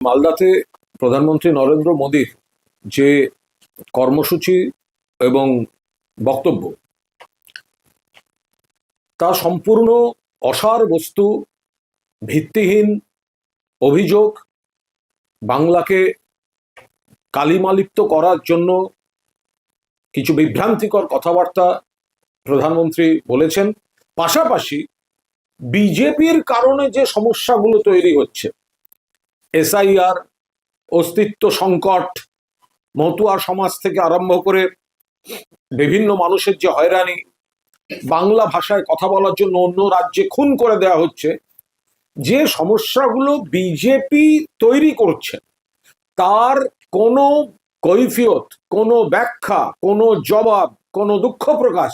মালদাতে প্রধানমন্ত্রী নরেন্দ্র মোদীর যে কর্মসূচি এবং বক্তব্য তা সম্পূর্ণ অসার বস্তু, ভিত্তিহীন অভিযোগ, বাংলাকে কালিমালিপ্ত করার জন্য কিছু বিভ্রান্তিকর কথাবার্তা প্রধানমন্ত্রী বলেছেন। পাশাপাশি বিজেপির কারণে যে সমস্যাগুলো তৈরি হচ্ছে, এসআইআর, অস্তিত্ব সংকট, মতুয়া সমাজ থেকে আরম্ভ করে বিভিন্ন মানুষের যে হয়রানি, বাংলা ভাষায় কথা বলার জন্য অন্য রাজ্যে খুন করে দেওয়া হচ্ছে, যে সমস্যাগুলো বিজেপি তৈরি করছে তার কোনো কৈফিয়ত, কোনো ব্যাখ্যা, কোনো জবাব, কোনো দুঃখ প্রকাশ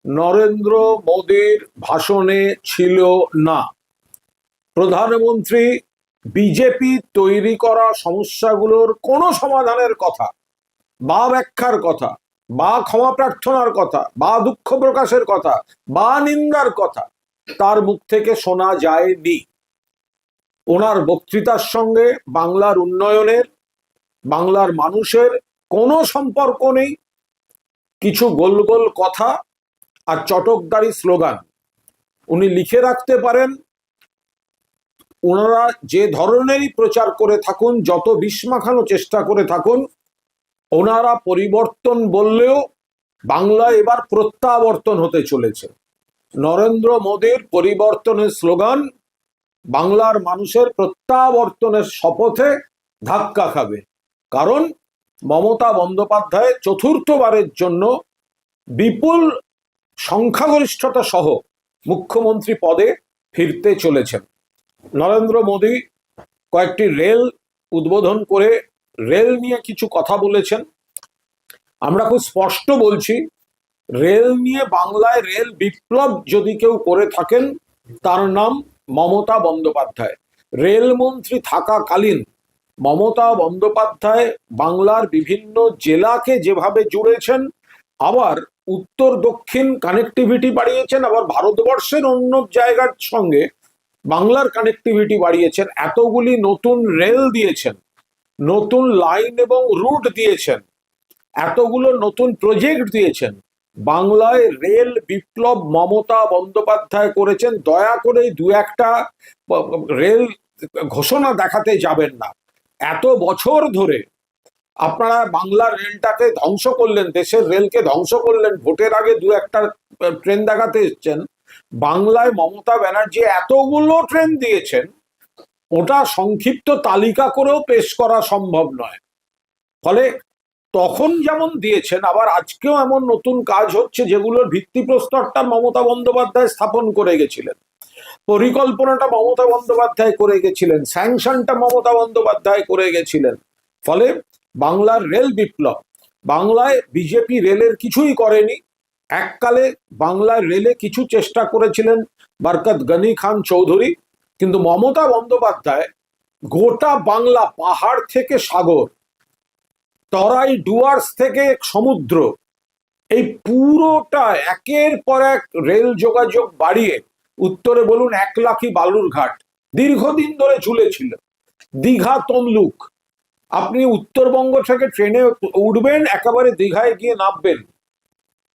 নরেন্দ্র মোদীর ভাষণে ছিল না। প্রধানমন্ত্রী বিজেপি তৈরি করা সমস্যাগুলোর কোনো সমাধানের কথা বা ব্যাখ্যার কথা বা ক্ষমা প্রার্থনার কথা বা দুঃখ প্রকাশের কথা বা নিন্দার কথা তার মুখ থেকে শোনা যায়নি। ওনার বক্তৃতার সঙ্গে বাংলার উন্নয়নের, বাংলার মানুষের কোনো সম্পর্ক নেই। কিছু গোল গোল কথা আর চটকদারি স্লোগান উনি লিখে রাখতে পারেন। ওনারা যে ধরনেরই প্রচার করে থাকুন, যত বিষ মাখানো চেষ্টা করে থাকুন, ওনারা পরিবর্তন বললেও বাংলা এবার প্রত্যাবর্তন হতে চলেছে। নরেন্দ্র মোদীর পরিবর্তনের স্লোগান বাংলার মানুষের প্রত্যাবর্তনের শপথে ধাক্কা খাবে। কারণ মমতা বন্দ্যোপাধ্যায় চতুর্থবারের জন্য বিপুল সংখ্যাগরিষ্ঠতা সহ মুখ্যমন্ত্রী পদে ফিরতে চলেছেন। নরেন্দ্র মোদী কয়েকটি রেল উদ্বোধন করে রেল নিয়ে কিছু কথা বলেছেন। আমরা খুব স্পষ্ট বলছি, রেল নিয়ে বাংলায় রেল বিপ্লব যদি কেউ করে থাকেন তার নাম মমতা বন্দ্যোপাধ্যায়। রেলমন্ত্রী থাকাকালীন মমতা বন্দ্যোপাধ্যায় বাংলার বিভিন্ন জেলাকে যেভাবে জুড়েছেন, আবার উত্তর দক্ষিণ কানেক্টিভিটি বাড়িয়েছেন, আবার ভারতবর্ষের অন্য জায়গার সঙ্গে বাংলার কানেক্টিভিটি বাড়িয়েছেন, এতগুলি নতুন রেল দিয়েছেন, নতুন লাইন এবং রুট দিয়েছেন, এতগুলো নতুন প্রজেক্ট দিয়েছেন। বাংলায় রেল বিপ্লব মমতা বন্দ্যোপাধ্যায় করেছেন। দয়া করে দু একটা রেল ঘোষণা দেখাতে যাবেন না। এত বছর ধরে আপনারা বাংলার রেলটাকে ধ্বংস করলেন, দেশের রেলকে ধ্বংস করলেন, ভোটের আগে দু একটা ট্রেন দেখাতে এসছেন। বাংলায় মমতা ব্যানার্জি এতগুলো ট্রেন দিয়েছেন, ওটা সংক্ষিপ্ত তালিকা করেও পেশ করা সম্ভব নয়। ফলে তখন যেমন দিয়েছেন, আবার আজকেও এমন নতুন কাজ হচ্ছে যেগুলোর ভিত্তিপ্রস্তরটা মমতা বন্দ্যোপাধ্যায় স্থাপন করে গেছিলেন, পরিকল্পনাটা মমতা বন্দ্যোপাধ্যায় করে গেছিলেন, স্যাংশনটা মমতা বন্দ্যোপাধ্যায় করে গেছিলেন। ফলে বাংলার রেল বিপ্লব, বাংলায় বিজেপি রেলের কিছুই করেনি। এককালে বাংলার রেলে কিছু চেষ্টা করেছিলেন বরকত গনি খান চৌধুরী, কিন্তু মমতা বন্দ্যোপাধ্যায় গোটা বাংলা, পাহাড় থেকে সাগর, তরাই ডুয়ার্স থেকে সমুদ্র, এই পুরোটা একের পর এক রেল যোগাযোগ বাড়িয়ে উত্তরে বলুন 1 লাখি বালুরঘাট দীর্ঘদিন ধরে ঝুলেছিল, দীঘা তমলুক, আপনি উত্তরবঙ্গ থেকে ট্রেনে উঠবেন, একেবারে দীঘায় গিয়ে নামবেন।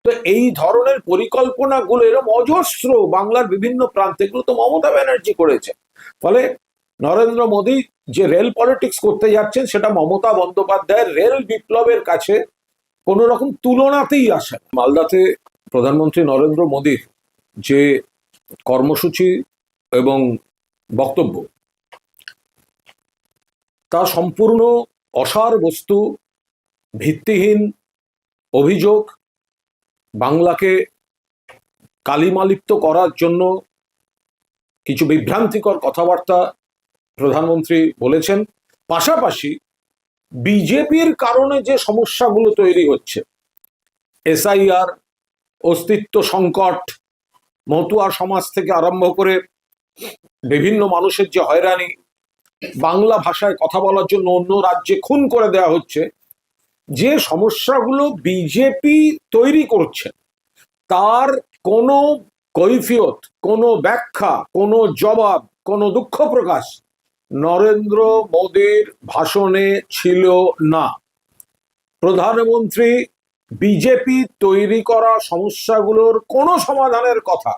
তো এই ধরনের পরিকল্পনাগুলো এরকম অজস্র বাংলার বিভিন্ন প্রান্তে, এগুলো তো মমতা ব্যানার্জি করেছে। ফলে নরেন্দ্র মোদী যে রেল পলিটিক্স করতে যাচ্ছেন সেটা মমতা বন্দ্যোপাধ্যায়ের রেল বিপ্লবের কাছে কোনো রকম তুলনাতেই আসে না। মালদাতে প্রধানমন্ত্রী নরেন্দ্র মোদীর যে কর্মসূচি এবং বক্তব্য তা সম্পূর্ণ অসার বস্তু, ভিত্তিহীন অভিযোগ, বাংলাকে কালিমালিপ্ত করার জন্য কিছু বিভ্রান্তিকর কথাবার্তা প্রধানমন্ত্রী বলেছেন। পাশাপাশি বিজেপির কারণে যে সমস্যাগুলো তৈরি হচ্ছে, এসআইআর, অস্তিত্ব সংকট, মতুয়া সমাজ থেকে আরম্ভ করে বিভিন্ন মানুষের যে হয়রানি, বাংলা ভাষায় কথা বলার জন্য অন্য রাজ্যে খুন করে দেওয়া হচ্ছে, যে সমস্যাগুলো বিজেপি তৈরি করছে তার কোনো কৈফিয়ত, কোনো ব্যাখ্যা, কোনো জবাব, কোনো দুঃখ প্রকাশ নরেন্দ্র মোদীর ভাষণে ছিল না। প্রধানমন্ত্রী বিজেপি তৈরি করা সমস্যাগুলোর কোনো সমাধানের কথা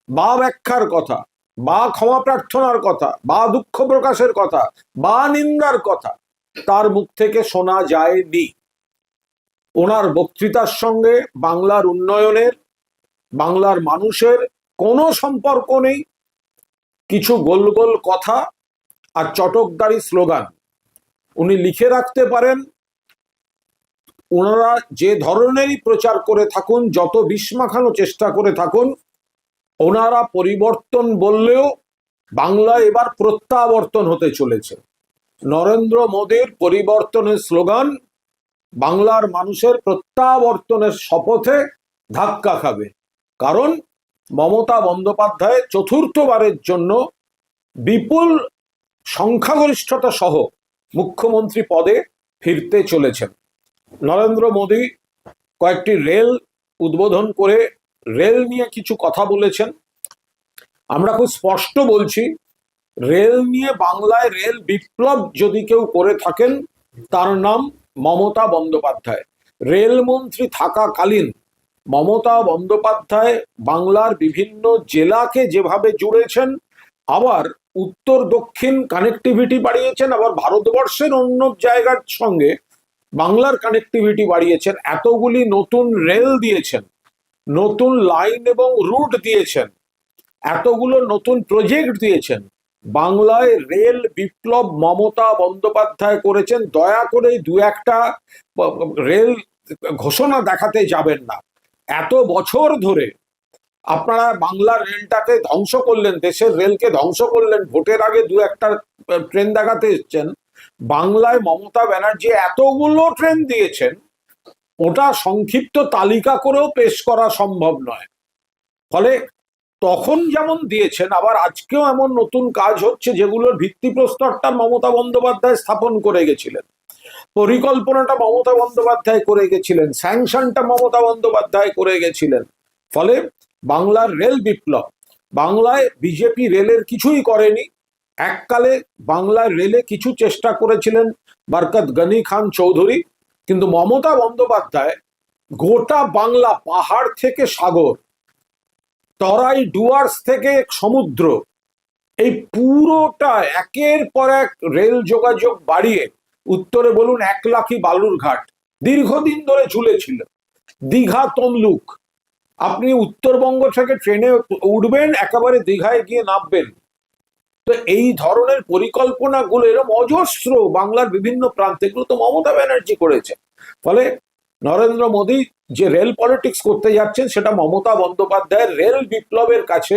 বা ব্যাখ্যার কথা বা ক্ষমা প্রার্থনার কথা বা দুঃখ প্রকাশের কথা বা নিন্দার কথা তার মুখ থেকে শোনা যায়নি। ওনার বক্তৃতার সঙ্গে বাংলার উন্নয়নের, বাংলার মানুষের কোনো সম্পর্ক নেই। কিছু গোল গোল কথা আর চটকদারি স্লোগান উনি লিখে রাখতে পারেন। ওনারা যে ধরনেরই প্রচার করে থাকুন, যত বিষ মাখানো চেষ্টা করে থাকুন, ওনারা পরিবর্তন বললেও বাংলা এবার প্রত্যাবর্তন হতে চলেছে। নরেন্দ্র মোদীর পরিবর্তনের স্লোগান বাংলার মানুষের প্রত্যাবর্তনের শপথে ধাক্কা খাবে। কারণ মমতা বন্দ্যোপাধ্যায় চতুর্থবারের জন্য বিপুল সংখ্যাগরিষ্ঠতা সহ মুখ্যমন্ত্রী পদে ফিরতে চলেছেন। নরেন্দ্র মোদী কয়েকটি রেল উদ্বোধন করে রেল নিয়ে কিছু কথা বলেছেন। আমরা খুব স্পষ্ট বলছি, রেল নিয়ে বাংলায় রেল বিপ্লব যদি কেউ করে থাকেন তার নাম মমতা বন্দ্যোপাধ্যায়। রেলমন্ত্রী থাকাকালীন মমতা বন্দ্যোপাধ্যায় বাংলার বিভিন্ন জেলাকে যেভাবে জুড়েছেন, আবার উত্তর দক্ষিণ কানেক্টিভিটি বাড়িয়েছেন, আবার ভারতবর্ষের অন্য জায়গার সঙ্গে বাংলার কানেক্টিভিটি বাড়িয়েছেন, এতগুলি নতুন রেল দিয়েছেন, নতুন লাইন এবং রুট দিয়েছেন, এতগুলো নতুন প্রজেক্ট দিয়েছেন। বাংলায় রেল বিপ্লব মমতা বন্দ্যোপাধ্যায় করেছেন। দয়া করে দু একটা রেল ঘোষণা দেখাতে যাবেন না। এত বছর ধরে আপনারা বাংলার রেলটাকে ধ্বংস করলেন, দেশের রেলকে ধ্বংস করলেন, ভোটের আগে দু একটা ট্রেন দেখাতে এসছেন। বাংলায় মমতা ব্যানার্জি এতগুলো ট্রেন দিয়েছেন, ওটা সংক্ষিপ্ত তালিকা করেও পেশ করা সম্ভব নয়। ফলে তখন যেমন দিয়েছেন, আবার আজকেও এমন নতুন কাজ হচ্ছে যেগুলোর ভিত্তিপ্রস্তরটা মমতা বন্দ্যোপাধ্যায় স্থাপন করে গেছিলেন, পরিকল্পনাটা মমতা বন্দ্যোপাধ্যায় করে গেছিলেন, স্যাংশনটা মমতা বন্দ্যোপাধ্যায় করে গেছিলেন। ফলে বাংলার রেল বিপ্লব, বাংলায় বিজেপি রেলের কিছুই করেনি। এককালে বাংলার রেলে কিছু চেষ্টা করেছিলেন বরকত গনি খান চৌধুরী, কিন্তু মমতা বন্দ্যোপাধ্যায় গোটা বাংলা, পাহাড় থেকে সাগর, তরাই ডুয়ার্স থেকে সমুদ্র, এই পুরোটা একের পর এক রেল যোগাযোগ বাড়িয়ে উত্তরে বলুন 1 লাখি বালুরঘাট দীর্ঘদিন ধরে ঝুলেছিল, দীঘা তমলুক, আপনি উত্তরবঙ্গ থেকে ট্রেনে উঠবেন, একেবারে দীঘায় গিয়ে নামবেন। তো এই ধরনের পরিকল্পনাগুলো এরকম অজস্র বাংলার বিভিন্ন প্রান্তে, এগুলো তো মমতা ব্যানার্জি করেছে। ফলে নরেন্দ্র মোদী যে রেল পলিটিক্স করতে যাচ্ছেন সেটা মমতা বন্দ্যোপাধ্যায়ের রেল বিপ্লবের কাছে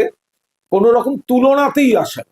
কোনো রকম তুলনাতেই আসে না।